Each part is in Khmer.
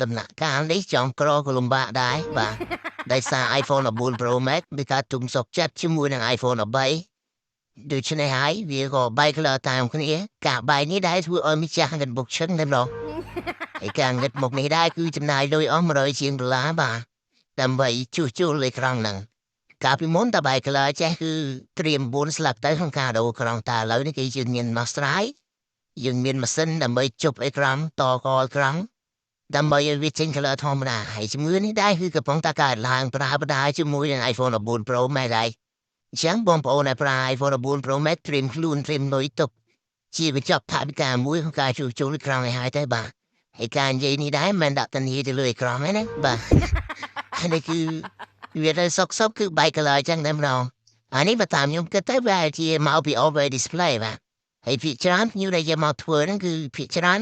ដំណាក់កាលនេះចង់ក្រក៏លំបាកដែរបាទដោយសារ iPhone 14 Pro Max មានការទុំសុកចិត្តជាមួយនឹង iPhone 13ដូច្នេះហើយវាក៏បែកខ្លះតាមគ្នាការបែកនេះដែរធ្វើឲ្យម្ចាស់ងឹតបុកឈឹងតែម្ដងហើយការងឹតមកនេះដែរគឺចំណាយលុយអស់100ជាងដុល្លារបាទដើម្បីជួសជុលអេក្រង់ហ្នឹងកាលពីមុនតបែកខ្លះចេះគឺត្រៀម4ស្លាប់ទៅក្នុងការដូរក្រង់តែឥឡូវនេះគេយើងមានដោះស្រាយយើងមានម៉ាស៊ីនដើម្បីជប់អេក្រង់តកអេក្រង់ដើម្បីឲ្យវាចេញ color ធម្មតាហើយជំងឺនេះដែរគឺកំពុងតែកើតឡើងប្រើប្រាស់ជាមួយនឹង iPhone 14 Pro Max ដែរអញ្ចឹងបងប្អូនដែលប្រើ iPhone 14 Pro Max ត្រៀមខ្លួនត្រៀមលុយទុកជាបញ្ចប់ថវិកាមួយក្នុងការជួសជុលអេក្រង់ឲ្យហើយទៅបាទហើយការនិយាយនេះដែរមិនដាក់ធានាទៅលើអេក្រង់ទេណាបាទហើយនេះគឺវាទៅសុកគឺបែក color អញ្ចឹងតែម្ដងអានេះបើតាមខ្ញុំគិតទៅវាជាមកពី over display បាទហើយភាគច្រើនខ្ញុំដែលយកមកធ្វើហ្នឹងគឺភាគច្រើន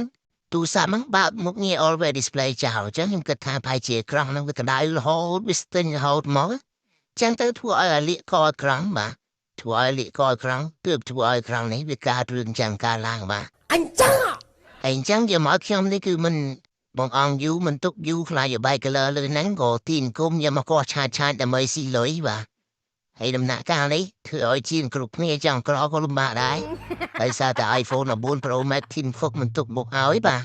ទូរស័ព្ទហ្នឹងបើកមុខងារ always display ចោលអញ្ចឹងខ្ញុំគិតថាប្រហែលជាក្រង់ហ្នឹងវាក្តៅរហូតវាស្ទិញរហូតមកអញ្ចឹងទៅធ្វើឲ្យលាកកក្រង់បាទធ្វើឲ្យលាកកក្រង់ទើបធ្វើឲ្យក្រង់នេះវាកើតរឿងចឹងកើតឡើងបាទអញ្ចឹងយកមកខ្ញុំនេះគឺមិនបងអង្គយូមិនទុកយូខ្លាចឲ្យបែក color លើហ្នឹងក៏ទីអង្គមយកមកកោះឆាតដើម្បីស៊ីលុយបាទហើយដំណាក់កាលនេះធ្វើឲ្យជាងគ្រប់គ្នាចង់ក្រក៏លំបាកដែរដោយសារតែ iPhone 14 Pro Max ធីមហ្វុកមិនទុកមុខឲ្យបាទ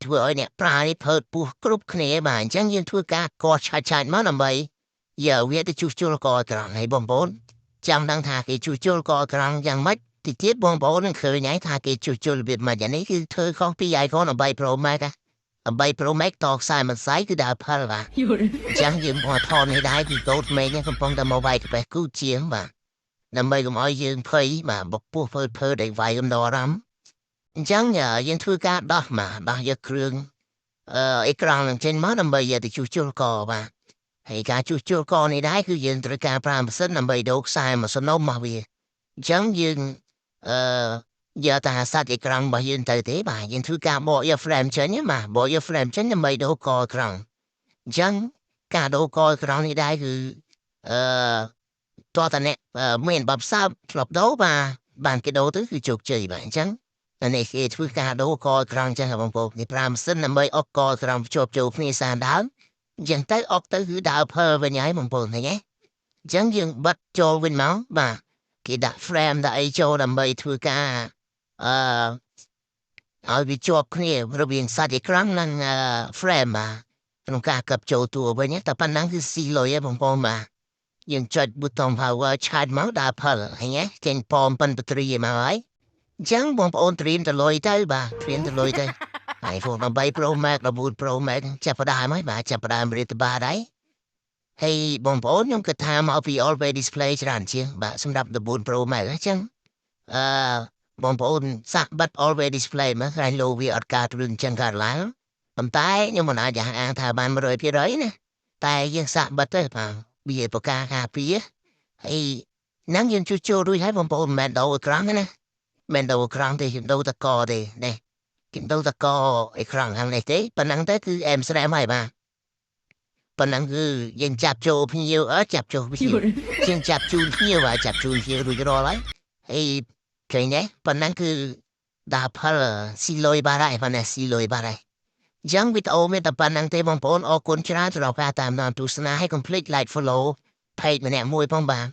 ធ្វើឲ្យអ្នកប្រើនេះផើតពោះគ្រប់គ្នាបាទអញ្ចឹងយើងធ្វើការកោះឆាតមកដើម្បីយកវាទៅជួសជុលកត្រង់ហើយបងប្អូនចង់ដឹងថាគេជួសជុលកត្រង់យ៉ាងម៉េចទីទៀតបងប្អូននឹងឃើញហើយថាគេជួសជុលរបៀបម៉េចអានេះគឺធ្វើខុសពី iPhone 13 Pro Max 13 Pro Max តខ្សែមិនស្អីគឺដើរផលបាទអញ្ចឹងយើងមកថតនេះដែរពីកូដមេឃកំពុងតែមកវាយកបេះគូជាងបាទដើម្បីកុំឲ្យយើងភ័យបាទបពោះភើដែលវាយកំដររ៉ាំអញ្ចឹងយើងធ្វើការដោះយកគ្រឿងអេក្រង់នឹងចេញមកដើម្បីយកទៅជួសជុលកបាទហើយការជួសជុលកនេះដែរគឺយើងត្រូវការប្រើម៉ាស៊ីនដើម្បីដូរខ្សែម៉ាស៊ីនមកវាអញ្ចឹងយើងយកតែសាច់អេក្រង់របស់យើងទៅទេបាទយើងធ្វើការបកយក frame ចេញបាទបកយក frame ចេញដើម្បីដូរកអេក្រង់អញ្ចឹងការដូរកអេក្រង់នេះដែរគឺតើតើអ្នកមានបបសាបធ្លាប់ដូរបាទបានគេដូរទៅគឺជោគជ័យបាទអញ្ចឹងនេះគេធ្វើការដូរកអេក្រង់អញ្ចឹងបងប្អូនគេប្រើម៉ាស៊ីនដើម្បីអុកកអេក្រង់ភ្ជាប់ចូលគ្នាសាដើមអញ្ចឹងទៅអុកទៅគឺដើរផលវិញហើយបងប្អូនឃើញទេអញ្ចឹងយើងបិទចូលវិញមកបាទគេដាក់ frame ដាក់អីចូលដើម្បីធ្វើការឲ្យវាជាប់គ្នារវាងសាច់អេក្រង់និងframe បាទក្នុងការកັບចូលតួវិញតែប៉ុណ្ណឹងគឺស៊ីលុយឯងបងប្អូនបាទយើងចុចប៊ូតុង power ឆាតមកដើរផលហើយចេញប៉មប៉ិនបត្រីមកហើយអញ្ចឹងបងប្អូនត្រៀមទៅលុយទៅបាទត្រៀមទៅលុយទៅ iPhone 13 Pro Max 14 Pro Max ចាប់ផ្ដើមហើយបាទចាប់ផ្ដើមរៀបទៅបាទហើយហើយបងប្អូនខ្ញុំគិតថាមកពី always display ច្រើនជាងបាទសម្រាប់14 Pro Max អញ្ចឹងបងប្អូនសាក់បិទ always display មកខ្លាញ់លោវាអត់កើតរឿងចឹងកើតឡើងប៉ុន្តែខ្ញុំមិនអាចអាងថាបាន 100% ណាតែយើងសាក់បិទទៅបាទវាប្រការការពារហើយហ្នឹងយើងជួសជុលរួចហើយបងប្អូនមិនមែនដូរអេក្រង់ទេណាមិនដូរអេក្រង់ទេយើងដូរតកទេនេះគេដូរតកអេក្រង់ខាងនេះទេប៉ុណ្ណឹងទៅគឺអែមស្រែមហើយបាទប៉ុណ្ណឹងគឺយើងចាប់ចូលភ្ញៀវចាប់ចូលភ្ញៀវយើងចាប់ជូនភ្ញៀវបាទចាប់ជូនភ្ញៀវរួចរាល់ហើយហើយឃើញទេប៉ុណ្ណឹងគឺដើរផលស៊ីលុយបាទហើយប៉ុណ្ណេះស៊ីលុយបាទហើយអញ្ចឹងវីដេអូមានតែប៉ុណ្្នឹងទេបងប្អូនអរគុណច្រើនសម្រាប់ការតាមដានទស្សនាហើយកុំភ្លេច like follow page ម្នាក់មួយផងបាទ